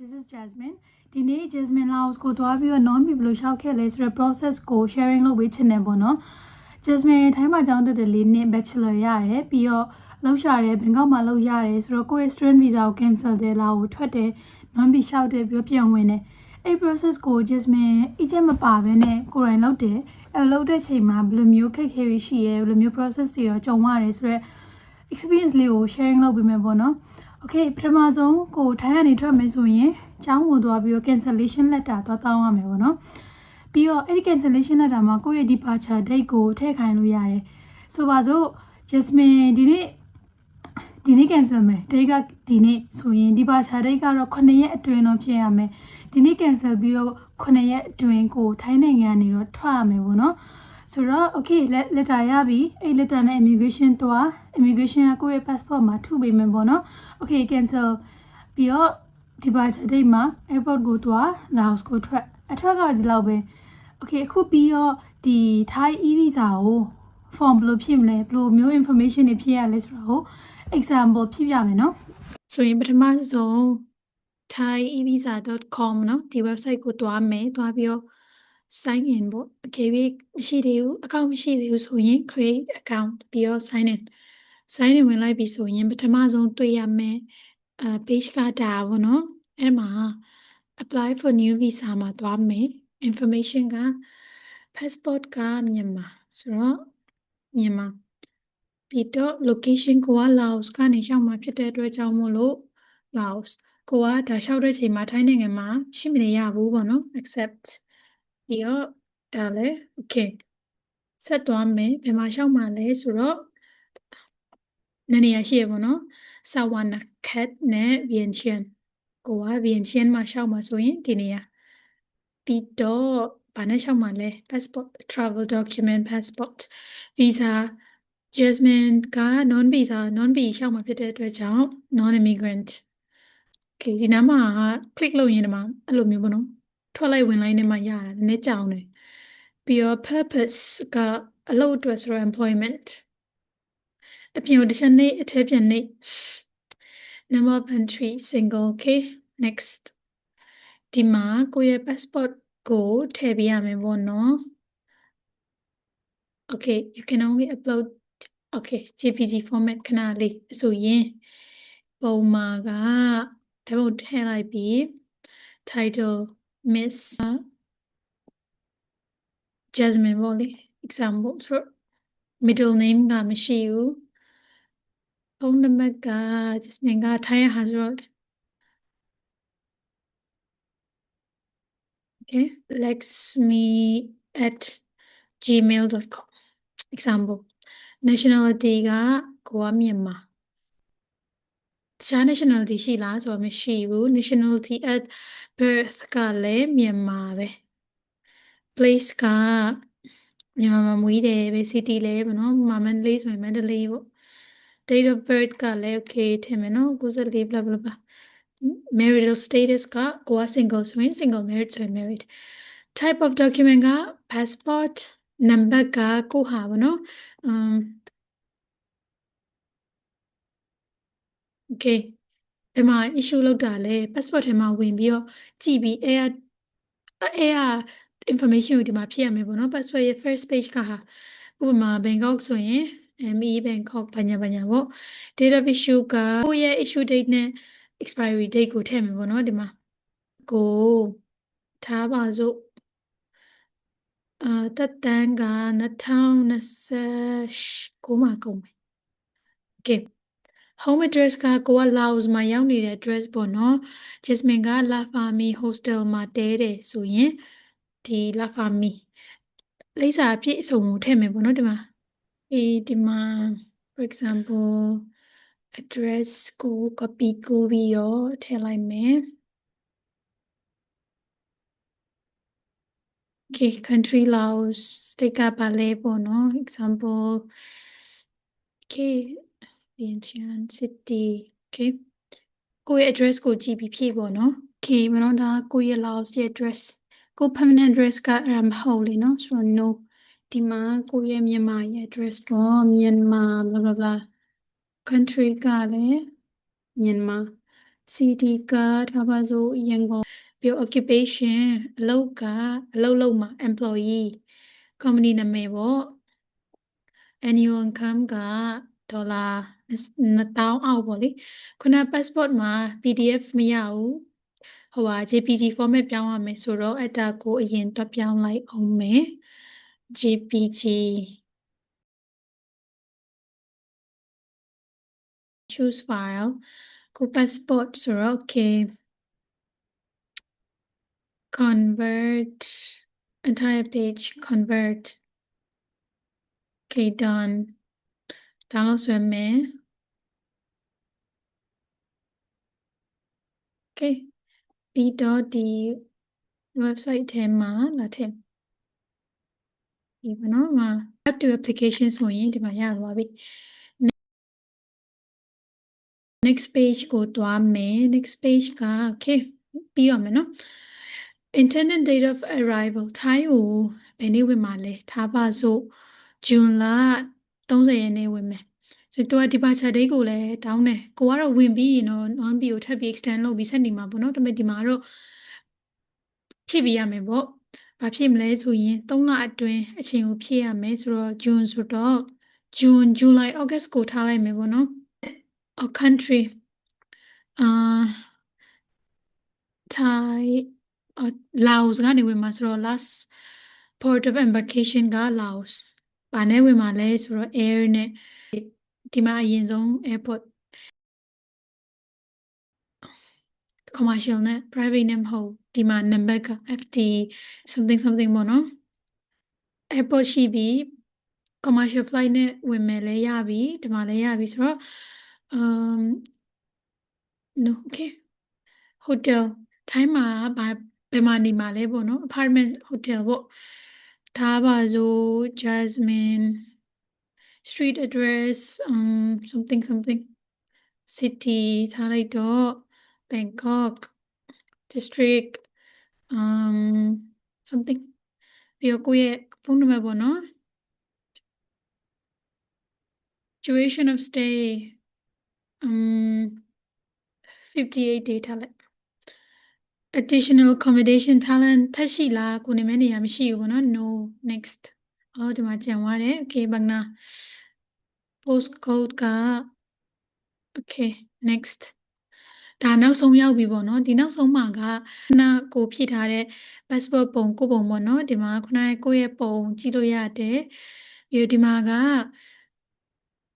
this is Jasmine ဒီနေ့ Jasmine Laos ကိုသွားပြီးတော့ non ဘယ်လိုရှောက်ခဲ့လဲဆိုတော့ process ကို sharing လုပ်ပေးချင်တယ်ပေါ့နော် Jasmine ထိုင်းမှာကျောင်းတက်တဲ့၄နှစ် bachelor ရတယ်ပြီးတော့လောက်ရှာတယ်ဘန်ကောက်မှာလောက်ရတယ်ဆိုတော့ကိုယ့်ရဲ့ student visa ကို cancel တယ်လာကိုထွက်တယ် non ဘယ်ရှောက်တယ်ပြီးတော့ပြန်ဝင်တယ်အဲ့ process ကို Jasmine အကျင့်မပါဘဲနဲ့ကိုယ်တိုင်လုပ်တယ်အဲ့လုပ်တဲ့ချိန်မှာဘယ်လိုမျိုးခက်ခဲရရှိရဲဘယ်လိုမျိုး process တွေတော့ကြုံရတယ်ဆိုတော့ experience လေးကို sharing လုပ်ပေးမယ်ပေါ့နော်Okay ပထမဆုံးကိုထိုင်းကနေထွက်မယ်ဆိုရင်ကျောင်းကိုသွားပြီးတော့ cancellation letter သွားတောင်းရမယ်ပေါ့နော်ပြီးတော့အဲ့ဒီ cancellation letter မှာကိုယ့်ရဲ့ departure date ကိုထည့်ခိုင်းလို့ရတယ်ဆိုပါစို့ Jasmine ဒီနေ့ cancel မယ် date ကဒီနေ့ဆိုရင် departure date ကတော့9ရက်အတွင်းတော့ဖြစ်ရမယ်ဒီနေ့ cancel ပြီးတော့9ရက်အတွင်းကိုထိုင်းနိုင်ငံကနေတော့ထွက်ရမယ်ပေါ့နော်ဆိုတော့ okay letter ရပြီအဲ့ letter နဲ့ immigration သွား immigration ကကိုယ့်ရဲ့ passport မှာထုပေးမယ်ပေါ့နော် okay cancel ပြီးတော့ departure date မှာ airport ကိုသွား Laos ကိုထွက်အထွက်ကဒီလောက်ပဲ okay အခုပြီးတော့ဒီ Thai e-visa ကို form ဘယ်လိုဖြည့်မလဲဘယ်လိုမျိုး information တွေဖြည့်ရလဲဆိုတာကို example ဖြည့်ပြမယ်နော်ဆိုရင်ပထမဆုံး thaievisa.com เนาะဒီ website ကိုသွားမယ်သွားပြီးတော့ sign in ပေါ့ okay မရှိသေးဘူး account မရှိသေးဘူးဆိုရင် create account ပြီးတော့ sign in ဝင်လိုက်ပြီဆိုရင်ပထမဆုံးတွေ့ရမယ်page ကဒါပေါ့နော်အဲ့မှာ apply for new visa မှာသွားမယ် information က passport ကမြန်မာဆိုတော့မြန်မာပြီးတော့ location ကိုက Laos ကနေရှောက်မှာဖြစ်တဲ့အတွက်ကြောင့်မို့လို့ Laos ကိုကဒါလျှောက်တဲ့ချိန်မှာထိုင်းနိုင်ငံမှာရှိမနေရဘူးပေါ့နော် accept ပြီးတော့ဒါလည်း okay ဆက်သွားမယ်ဘယ်မှာရှောက်မှာလဲဆိုတော့နည်းနည်းရရှိရပေါ့နော် Sawanakhet နဲ့ Vientiane ကိုက Vientiane မှာရှောက်မှာဆိုရင်ဒီနေရာပြီးတော့ဘာနဲ့ရှောက်မှာလဲ passport travel document passport visa Jasmine က non visa non B ရှောက်မှာဖြစ်တဲ့အတွက်ကြောင့် non immigrant okay ဒီနားမှာ click လုပ်ရင်ဒီမှာအဲ့လိုမျိုးပေါ့နော်ထွက်လိုက်ဝင်လိုက်နဲ့မှရတာနည်းနည်းကြောင်တယ်ပြီးတော့ purpose ကအလုပ်အတွက်ဆိုတော့ employment အပြင်ကိုတစ်ချက်နေအထက်ပြန်နေ number of entry single okay next ဒီမှာကိုယ့်ရဲ့ passport ကိုထည့်ပေးရမယ်ပေါ့နော် okay you can only upload okay JPG format ခဏလေးဆိုရင်ပုံမှာကဓာတ်ပုံထည့်လိုက်ပြီး title Miss Jasmine ပေါ့လေ example ဆို middle name ကမရှိဘူးဖုန်းနံပါတ်က Jasmine ကထိုင်းရဟာဆိုတော့ okay lexme@gmail.com example nationality ကကိုကမြန်မာတခြား nationality ရှိလားဆိုတော့မရှိဘူး nationality at birth ကလည်းမြန်မာပဲ place ကမြန်မာမှာမွေးတယ်ပဲ city လဲပေါ့နော်မန္တလေးဆိုရင်မန္တလေးပေါ့ date of birth ကလည်း okay ထင်မယ်နော်94 blah blah blah marital status ကကိုက single ဆိုရင် single married ဆိုရင် married type of document က passport number ကကိုဟာပေါ့နော်okay ဒီမှာ issue လောက်တာလဲ passport ထဲမှာဝင်ပြီးတော့ကြည့်ပြီးအဲ့ information ကိုဒီမှာဖြည့်ရမယ်ပေါ့နော် passport ရဲ့ first page ကဟာဥပမာ Bangkok ဆိုရင် ME Bangkok ဘာညာပေါ့ date of issue ကကိုယ့်ရဲ့ issue date နဲ့ expiry date ကိုထည့်မယ်ပေါ့နော်ဒီမှာကိုထားပါစို့သက်တမ်းက2029မှာကုန်မယ် okay home address ကကိုက Laos မှာရောက်နေတဲ့ address ပေါ့နော် Jasmine က La Famille hostel မှာတဲတယ်ဆိုရင်ဒီ La Famille လိပ်စာအပြည့်အစုံကိုထည့်မယ်ပေါ့နော်ဒီမှာ for example address ကို copy ကူးပြီးတော့ထည့်လိုက်မယ် okay country Laos state ကဘာလဲပေါ့နော် example okay Vientiane city okay ကိုယ့်ရဲ့ address ကိုကြည့်ပြီးဖြည့်ပေါ့နော် okay မနော်ဒါကိုယ့်ရဲ့ Laos ရဲ့ address ကို permanent address ကအဲ့ဒါမဟုတ်လေနော်ဆိုတော့ no ဒီမှာကိုယ့်ရဲ့မြန်မာရဲ့ address ပေါ့မြန်မာ blah blah blah country ကလည်းမြန်မာ CD ကထားပါစို့ရန်ကုန်ပြီး occupation အလုပ်ကအလုပ်လုပ်မှာ employee company နာမည်ပေါ့ annual income ကဒေါ်လာ2000အောက်ပေါ့လေခုန passport မှာ PDF မရဘူးဟိုဟာ JPG format ပြောင်းရမယ်ဆိုတော့အဲ့ဒါကိုအရင်တွက်ပြောင်းလိုက်အောင်မယ် JPG choose file ကို passport ဆိုတော့ okay convert entire page convert okay done download ဆွဲမယ် okay ပြီးတော့ဒီ website ထဲမှာလာထည့်ဒီပါနော်မှာ app to application ဆိုရင်ဒီမှာရသွားပြီ next page ကိုသွားမယ် next page က okay ပြီးတော့မယ်နော် intended date of arrival ထိုင်းကိုဘယ်နေ့ဝင်မှာလဲထားပါစို့ June လ30ရက်နေ့ဝင်မယ်ဆိုတော့ဒီပါချာ date ကိုလည်းတောင်းတယ်ကိုကတော့ဝင်ပြီးရင်တော့ non B ကိုထပ်ပြီး extend လုပ်ပြီးဆက်နေမှာပေါ့နော်ဒါပေမဲ့ဒီမှာတော့ဖြည့်ပြရမယ်ပေါ့ဘာဖြည့်မလဲဆိုရင်3လအတွင်းအချိန်ကိုဖြည့်ရမယ်ဆိုတော့ June ဆိုတော့ June July August ကိုထားလိုက်မယ်ပေါ့နော် a country Thai Laos ကနေဝင်မှာဆိုတော့ last port of embarkation က Laos ဘာနဲ့ဝင်မှာလဲဆိုတော့ air နဲ့ဒီမှာအရင်ဆုံး airport commercial နဲ့ private နဲ့မဟုတ်ဒီမှာ number က FT something something ပေါ့နော် airport ရှိပြီ commercial flight နဲ့ဝင်မယ်လဲရပြီဒီမှာလဲရပြီဆိုတော့no okay hotel ထိုင်းမှာဘယ်မှာနေမှာလဲပေါ့နော် apartment hotel ပေါ့ထားပါစို့ Jasmine street address something something city ထားလိုက်တော့ Bangkok district something ပြီးတော့ကိုယ့်ရဲ့ဖုန်းနံပါတ်ပေါ့နော် duration of stay 58 day ထားလိုက် additional accommodation ထားလန်ထပ်ရှိလားကိုနေမဲ့နေရာမရှိဘူးပေါ့နော် no next ဒီမှာကြံသွားတယ် okay ဘန်နာ postcode က okay next ဒါနောက်ဆုံးရောက်ပြီပေါ့နော်ဒီနောက်ဆုံးမှာကခုနကိုဖြည့်ထားတဲ့ passport ပုံကိုပုံပေါ့နော်ဒီမှာခုနကိုရဲ့ပုံကြည့်လို့ရတယ်ပြီးတော့ဒီမှာက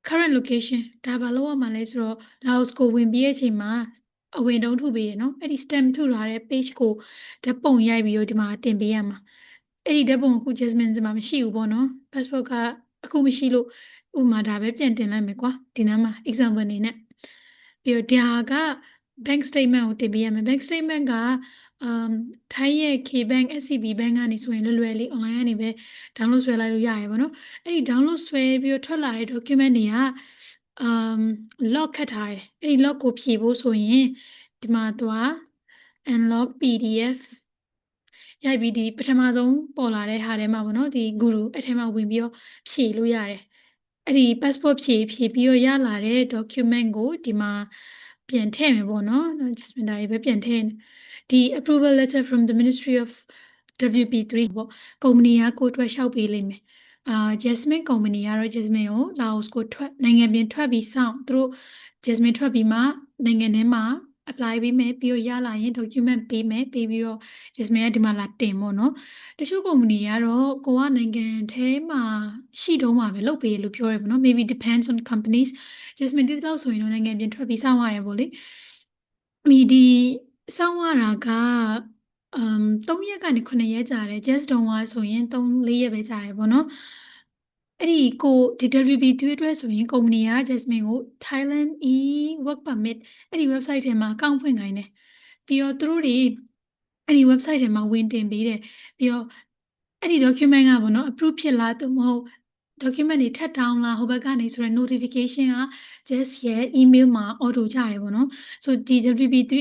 current location ဒါဘာလို့ရမှာလဲဆိုတော့ Laos ကိုဝင်ပြီးတဲ့အချိန်မှာအဝင်တုံးထုပေးရနော်အဲ့ဒီ stamp ထုထားတဲ့ page ကိုဓာတ်ပုံရိုက်ပြီးတော့ဒီမှာတင်ပေးရမှာအဲ့ဒီဓာတ်ပုံအခု Jasmine ဒီမှာမရှိဘူးပေါ့နော် passport ကအခုမရှိလို့ဥမာဒါပဲပြန်တင်လိုက်မယ်ကွာဒီနားမှာ example အနေနဲ့ပြီးတော့ဒါက bank statement ကိုတင်ပေးရမယ် bank statement ကထိုင်းရဲ့ K-Bank SCB Bank ကနေဆိုရင်လွယ်လွယ်လေး online ကနေပဲ download ဆွဲလိုက်လို့ရတယ်ပေါ့နော်အဲ့ဒီ download ဆွဲပြီးတော့ထွက်လာတဲ့ document တွေကlock ခတ်ထားတယ်အဲ့ဒီ lock ကိုဖြည့်ဖို့ဆိုရင်ဒီမှာသွား unlock PDF ရိုက်ပြီးဒီပထမဆုံးပေါ်လာတဲ့ဟာထဲမှာပေါ့နော်ဒီ guru အဲ့ထဲမှာဝင်ပြီးတော့ဖြည့်လို့ရတယ်အဲ့ဒီ passport ဖြည့်ပြီးတော့ရလာတဲ့ document ကိုဒီမှာပြန်ထည့်မယ်ပေါ့နော် Jasmine ဒါတွေပဲပြန်ထည့်ဒီ approval letter from the Ministry of WP3 ပေါ့ကုမ္ပဏီကကိုထွက်လျှောက်ပေးလိမ့်မယ်Jasmine ကုမ္ပဏီကတော့ Jasmine ကို Laos ကိုထွက်နိုင်ငံပြင်ထွက်ပြီးစောင့်သူတို့ Jasmine ထွက်ပြီးမှနိုင်ငံထဲမှာ apply ပေးမယ်ပြီးတော့ရလာရင် document ပေးမယ်ပေးပြီးတော့ Jasmine ကဒီမှာလာတင်ပေါ့နော်တချို့ကုမ္ပဏီကတော့ကိုကနိုင်ငံထဲမှာရှိတုံးမှာပဲလုပ်ပေးလို့ပြောရပါတော့ maybe depends on companies Jasmine ဒီလောက်ဆိုရင်တော့နိုင်ငံပြင်ထွက်ပြီးစောင့်ရတယ်ပေါ့လေမိဒီစောင့်ရတာက3ရက်ကနေ9ရက်ကြာတယ် just တုံးကဆိုရင်3-4ရက်ပဲကြာတယ်ပေါ့နော်အဲ့ဒီကိုဒီ WB3 အတွက်ဆိုရင်ကုမ္ပဏီက Jasmine ကို Thailand e-work permit အဲ့ဒီ website ထဲမှာ account ဖွင့်ခိုင်းတယ်ပြီးတော့သူတို့တွေအဲ့ဒီ website ထဲမှာဝင်တင်ပေးတယ်ပြီးတော့အဲ့ဒီ document ကပေါ့နော် approve ဖြစ်လားသို့မဟုတ် document တွေထပ်တောင်းလားဟိုဘက်ကနေဆိုတော့ notification က just ရဲ့ email မှာ auto ကြရတယ်ပေါ့နော်ဆိုဒီ WB3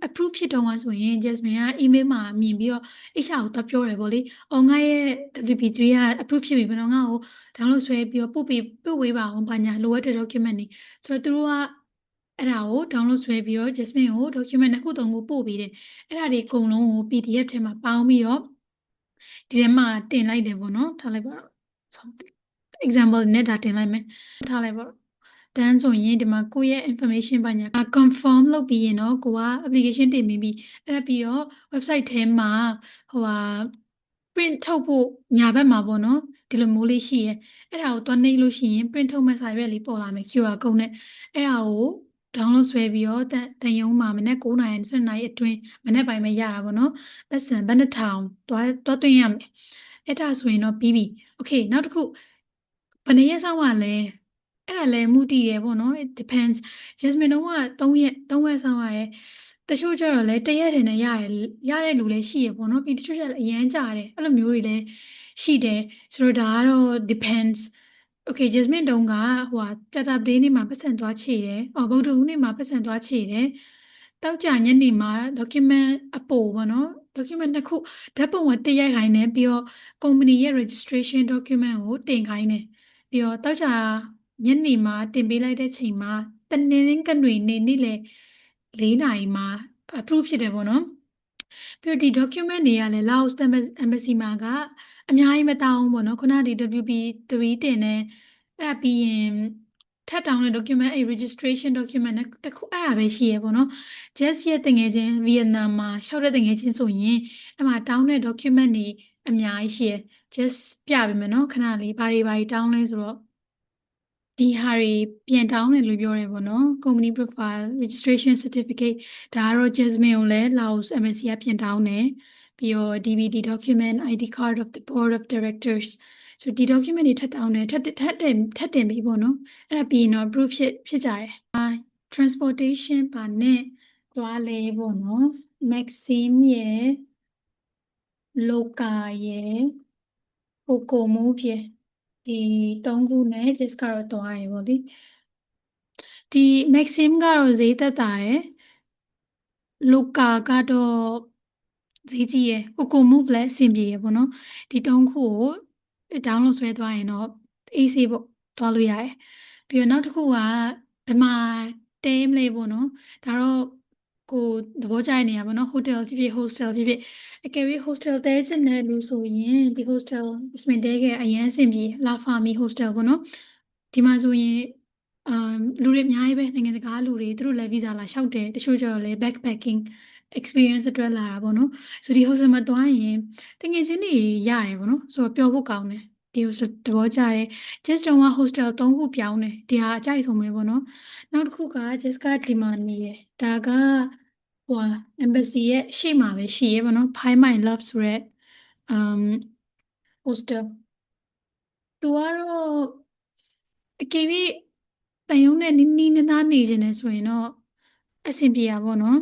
approve ဖြစ်တော့ဆိုရင် Jasmine က email မှာမြင်ပြီးတော့ HR ကိုတော့ပြောတယ်ပေါ့လေငါရဲ့ WB3 က approve ဖြစ်ပြီပေါ့နော်ငါ့ကို download ဆွဲပြီးတော့ပို့ဝေးပါအောင်ဘာညာလိုအပ်တဲ့ document တွေဆိုတော့သူတို့က အဲ့ဒါကို download ဆွဲပြီးတော့ Jasmine ကို document 2 ခု 3 ခုပို့ပေးတယ်အဲ့ဒါတွေအကုန်လုံးကို PDF ထဲမှာပေါင်းပြီးတော့ဒီထဲမှာတင်လိုက်တယ်ပေါ့နော်ထားလိုက်ပါတော့ example နဲ့ဒါတင်လိုက်မယ်ထားလိုက်ပါတော့တန်းဆိုရင်ဒီမှာကိုယ့်ရဲ့ information ဘာညာ confirm လုပ်ပြီးရင်တော့ကိုက application တင်ပြီးပြီအဲ့ဒါပြီးတော့ website ထဲမှာဟိုဟာ print ထုတ်ဖို့ညာဘက်မှာပေါ့နော်ဒီလိုမျိုးလေးရှိရဲအဲ့ဒါကိုသွားနှိပ်လို့ရှိရင် print ထုတ်မဲ့စာရွက်လေးပေါ်လာမယ် QR code နဲ့အဲ့ဒါကို download ဆွဲပြီးတော့တန်ယုံမှာမနေ့9 နာရီ10 နာရီအတွင်းမနေ့ပိုင်းပဲရတာပေါ့နော်ပတ်စံဘယ်နှထောင်တွားသွင်းရမယ်အဲ့ဒါဆိုရင်တော့ပြီးပြီ okay နောက်တစ်ခုဘယ်နှစ်ရက်ဆောင်ရလဲအဲ့ဒါလည်းမူတည်ရပေါ့နော် it depends Jasmine တော့က3ရက်ဆောင်ရတယ်တချို့ကျတော့လည်း1ရက်တည်းနဲ့ရတဲ့လူလည်းရှိရပေါ့နော်ပြီးတချို့ကျလည်းအရန်ကြာတယ်အဲ့လိုမျိုးတွေလည်းရှိတယ်ဆိုတော့ဒါကတော့ depends okay Jasmine တုံးကဟိုဟာ Saturday နေ့မှာပတ်စံသွားချေတယ်ဗုဒ္ဓဟူးနေ့မှာပတ်စံသွားချေတယ်တောက်ကြညနေမှာ document အပိုပေါ့နော် document 2ခုဓာတ်ပုံကတစ်ရိုက်ခိုင်းတယ်ပြီးတော့ company ရဲ့ registration document ကိုတင်ခိုင်းတယ်ပြီးတော့တောက်ကြညနေမှာတင်ပေးလိုက်တဲ့ချိန်မှာတနင်္ဂနွေနေ့လေ4 နာရီမှာ approve ဖြစ်တယ်ပေါ့နော်ပြီးတော့ဒီ document တွေကလည်း Laos embassy မှာကအများကြီးမတောင်းဘူးပေါ့နော်ခုနဒီ WP3 တင်တယ်အဲ့ဒါပြီးရင်ထပ်တောင်းတဲ့ document အဲ့ registration document နဲ့တခုအဲ့ဒါပဲရှိရပေါ့နော် just ရဲ့တငယ်ချင်းဗီယက်နမ်မှာရှောက်တဲ့တငယ်ချင်းဆိုရင်အဲ့မှာတောင်းတဲ့ document တွေအများကြီးရှိရ just ပြပေးမယ်နော်ခဏလေးဘာတွေတောင်းလဲဆိုတော့ဒီဟာတွေပြန်တောင်းတယ်လို့ပြောတယ်ပေါ့နော် company profile registration certificate ဒါကတော့ Jasmine ကိုလည်း Laos embassy ကပြန်တောင်းတယ်ပြီးတော့ DVD document ID card of the board of directors ဆိုဒီ document တွေထပ်တောင်းတယ်ထပ်တင်ပြီးပေါ့နော်အဲ့ဒါပြီးရင်တော့ proof ဖြစ်ကြတယ် transportation ပါနဲ့သွားလဲပေါ့နော် Maxim ရဲ့ Loka ရဲ့ Coco Move ရဲ့ဒီ3ခုနဲ့ just ကတော့သွားရပေါ့ဒီMaxim ကတော့ဈေးသက်သာတယ် Loka ကတော့ဈေးကြီးရယ် Coco Move လည်းအဆင်ပြေရပေါ့နော်ဒီ3ခုကို download ဆွဲသွားရင်တော့အေးဆေးပေါ့သွားလို့ရတယ်ပြီးတော့နောက်တစ်ခုကဘယ်မှာတဲမလဲပေါ့နော်ဒါတော့ကိုသဘောကျတဲ့နေရာပေါ့နော် hotel ဖြစ်ဖြစ် hostel ဖြစ်ဖြစ်အကယ်၍ hostel တဲချင်တဲ့လူဆိုရင်ဒီ hostel စမင်တဲကအရင်အဆင်ပြေ La Fami hostel ပေါ့နော်ဒီမှာဆိုရင်လူတွေအများကြီးပဲနိုင်ငံတကာလူတွေသူတို့လည်း visa လာလျှောက်တယ်တချို့ကျတော့လည်း backpacking experience အတွက်လာတာပေါ့နော်ဆိုဒီ hostel မှာတွားရင်တကယ်ချင်းတွေရတယ်ပေါ့နော်ဆိုတော့ပျော်ဖို့ကောင်းတယ်ဒီ hostel သဘောကျတယ် just တုံးက hostel 3ခုပြောင်းတယ်ဒီဟာအကြိုက်ဆုံးပဲပေါ့နော်နောက်တစ်ခုက just ကဒီမှာနေရဒါကဟို embassy ရဲ့ရှေ့မှာပဲရှိရပေါ့နော် Find My Love ဆိုရက်hostel သူကတော့အကယ်၍တန်ယုံနဲ့နီးနီးနားနေခြင်းနဲ့ဆိုရင်တော့အဆင်ပြေတာပေါ့နော်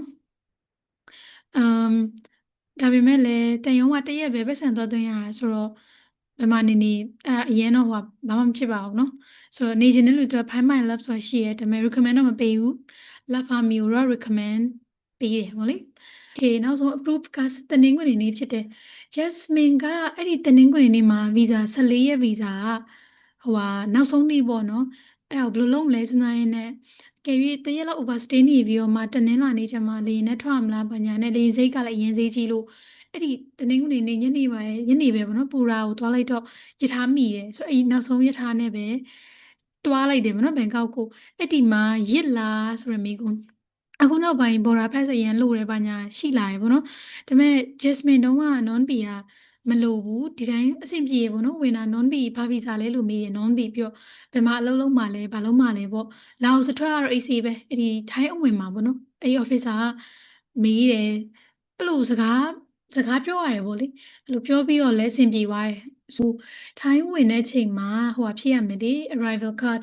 ဒါပေမဲ့လည်းတန်ယုံကတရက်ပဲပတ်စံသွားသွင်းရတာဆိုတော့ဘယ်မှာနေအဲ့ဒါအရင်တော့ဟိုဘာမှမဖြစ်ပါဘူးเนาะဆိုတော့နေခြင်းတဲ့လူတွေ Find My Love ဆိုတာရှိရဲဒါပေမဲ့ recommend တော့မပေးဘူး La Fami ကိုတော့ recommend ပေးတယ်ဗောလေ okay နောက်ဆုံး approve ကတနင်္ဂနွေနေ့ဖြစ်တယ် Jasmine ကအဲ့ဒီတနင်္ဂနွေနေ့မှာ visa 14ရက် visa ကဟိုဟာနောက်ဆုံးနေ့ပေါ့နော်အဲ့ဒါကိုဘယ်လိုလုပ်မလဲစဉ်းစားရင်းနဲ့ကယ်၍တရက်လောက် overstay နေပြီးတော့မှတနင်္လာနေ့ကျမှလေနဲ့ထွက်မလားဘာညာနဲ့လေစိတ်ကလည်းအရင်စိတ်ကြီးလို့အဲ့ဒီတနင်္ဂနွေနေ့ညနေပဲပေါ့နော်ပူရာကိုသွားလိုက်တော့ရထားမိတယ်ဆိုအဲ့ဒီနောက်ဆုံးရထားနဲ့ပဲတွားလိုက်တယ်ပေါ့နော်ဘန်ကောက်ကိုအဲ့ဒီမှာရစ်လားဆိုရမိကုန်အခုနောက်ပိုင်း border pass အရင်လို့ရပါညာရှိလာတယ်ပေါ့နော်ဒါပေမဲ့ Jasmine တုံးက non B ကမလိုဘူးဒီတိုင်းအဆင်ပြေပေါ့နော်ဝင်တာ non B ဘာဗီဇာလဲလို့မေးရင် non B ပြီးတော့ဘယ်မှာအလုပ်လုပ်မှလဲဘာလုပ်မှလဲပေါ့လာအိုစထွက်ကတော့ AC ပဲအဲ့ဒီထိုင်းအဝင်မှာပေါ့နော်အဲ့ဒီ officer ကမေးတယ်အဲ့လိုစကားပြောရတယ်ပေါ့လေအဲ့လိုပြောပြီးတော့လည်းအဆင်ပြေသွားတယ်ဆိုထိုင်းဝင်တဲ့ချိန်မှာဟိုဖြစ်ရမယ်လေ arrival card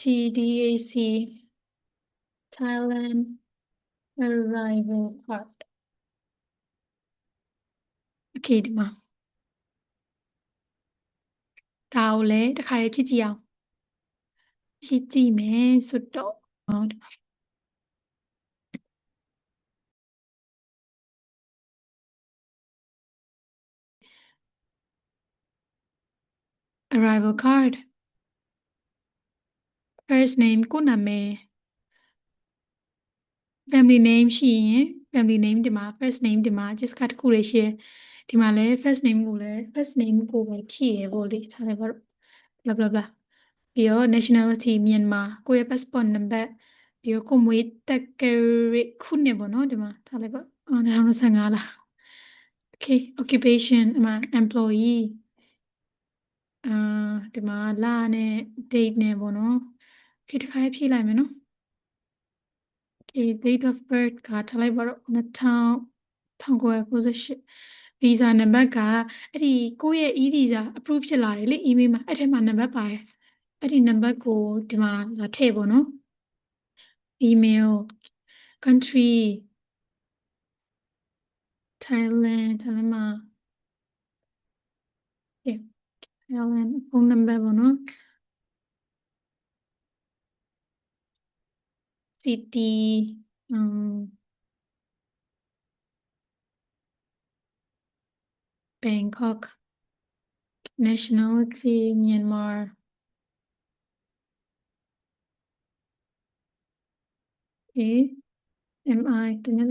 TDAC Thailand arrival card okay ဒီမှာဒါကိုလည်းတစ်ခါလေးဖြစ်ကြည့်အောင်ဖြစ်ကြည့်မယ်ဆိုတော့ arrival card first name ကိုနာမည် family name ရှိရင် family name ဒီမှာ first name ဒီမှာ just ကတစ်ခုလေးရှိတယ်ဒီမှာလည်း first name ကိုလည်း first name ကိုပဲဖြည့်ရပေါ့လေထားလိုက်ပါတော့ blah blah blah ပြီးတော့ nationality မြန်မာကိုယ့်ရဲ့ passport number ပြီးတော့ကိုယ်မွေးတက္ကရာခုနှစ်ပေါ့နော်ဒီမှာထားလိုက်ပါ2025လား okay occupation ဒီမှာ employee ဒီမှာလနဲ့ date နဲ့ပေါ့နော် okay တစ်ခါလေးဖြည့်လိုက်မယ်နော် okay date of birth ကထားလိုက်ပါတော့1998 visa number ကအဲ့ဒီကိုယ့်ရဲ့ e-visa approve ဖြစ်လာတယ်လေ email မှာအဲ့ထဲမှာ number ပါတယ်အဲ့ဒီ number ကိုဒီမှာလာထည့်ပေါ့နော် email country Thailand မှာ okay Thailand phone number ပေါ့နော် city Bangkok nationality Myanmar okay MI တ냐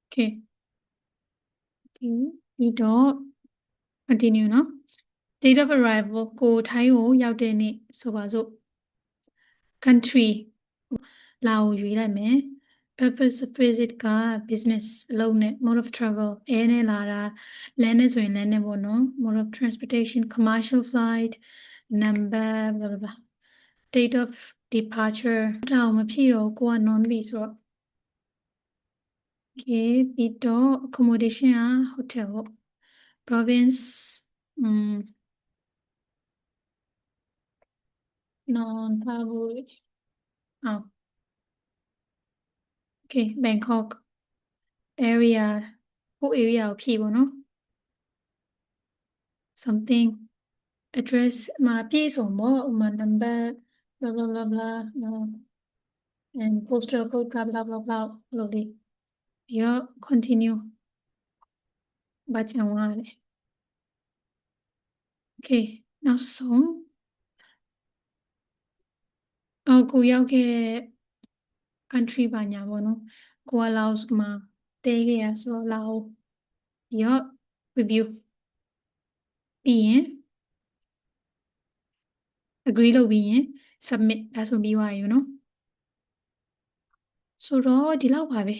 okay okay ပြီးတော့ continue နော် date of arrival ကိုထိုင်းကိုရောက်တဲ့နေ့ဆိုပါစို့ country လာကိုရွေးလိုက်မယ် purpose of visit က business အလုပ်နဲ့ mode of travel air နဲ့လာတာ land နဲ့ဆိုရင် land နဲ့ပေါ့နော် mode of transportation commercial flight number blah blah blah date of departure ဒါအောင်မဖြည့်တော့ကိုက non ပြီဆိုတော့ okay ပြီးတော့ accommodation က hotel ပေါ့ province non ထားဘူးလေokay Bangkok area ကို area ကိုဖြည့်ပေါ့နော် something address မှာပြည့်စုံပေါ့ဥမာ number blah blah blah blah and postal code က blah blah blah လို့လေပြီးတော့ continue ဘာချင်သွားလဲ okay နောက်ဆုံးကိုရောက်ခဲ့တဲ့ country ဘာညာပေါ့နော်ကိုက Laos မှာတဲခဲ့ရဆိုတော့ Laos ပြီးတော့ review ပြီးရင် agree လုပ်ပြီးရင် submit ဒါဆိုပြီးသွားပြီနော်ဆိုတော့ဒီလောက်ပါပဲ